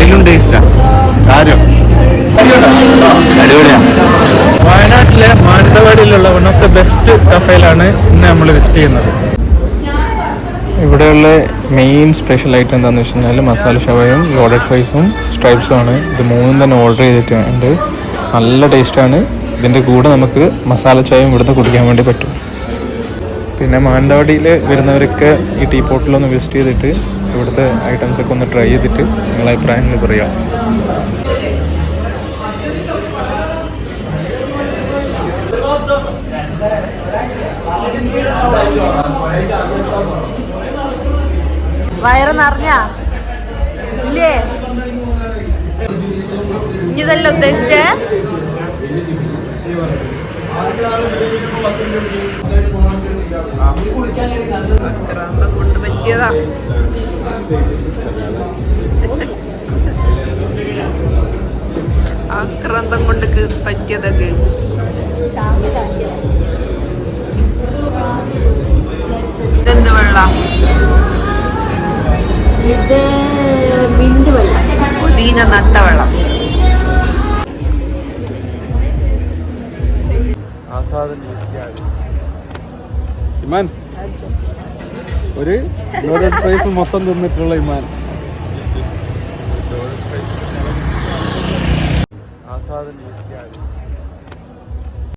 അതിലും ടേസ്റ്റാണ് കാര്യം അടിപൊളിയാണ്. വയനാട്ടിലെ മാനന്തവാടിയിലുള്ള വൺ ഓഫ് ദ ബെസ്റ്റ് കഫേയിലാണ് ഇന്ന് നമ്മൾ വിസിറ്റ് ചെയ്യുന്നത്. ഇവിടെയുള്ള മെയിൻ സ്പെഷ്യൽ ഐറ്റം എന്താണെന്ന് വെച്ച് കഴിഞ്ഞാൽ മസാല ഷവായും ലോഡഡ് ഫ്രൈസും സ്ട്രൈപ്സും ആണ്. ഇത് മൂന്നും തന്നെ ഓർഡർ ചെയ്തിട്ടുണ്ട്. നല്ല ടേസ്റ്റാണ്. ഇതിൻ്റെ കൂടെ നമുക്ക് മസാല ചായയും ഇവിടുന്ന് കുടിക്കാൻ വേണ്ടി പറ്റും. പിന്നെ മാനന്തവാടിയിൽ വരുന്നവരൊക്കെ ഈ ടീ പോട്ടിലൊന്ന് വിസിറ്റ് ചെയ്തിട്ട് ഇവിടുത്തെ ഐറ്റംസൊക്കെ ഒന്ന് ട്രൈ ചെയ്തിട്ട് നിങ്ങളെ അഭിപ്രായങ്ങൾ പറയാം. വയറ് നിറഞ്ഞ ഇല്ലേ? ഇതല്ല ഉദ്ദേശിച്ചേ? ആക്രാന്തം കൊണ്ട് പറ്റിയതാ. ആക്രാന്തം കൊണ്ട് പറ്റിയതൊക്കെ. ഇതെന്ത് വെള്ളം? ഇത് മിന്റ് വെള്ളം, പുതിന നട്ട വെള്ളം. ഇമാൻ ഒരു ലോഡഡ് ഫ്രൈസ് മൊത്തം തിന്നിട്ടുള്ള ഇമാൻ.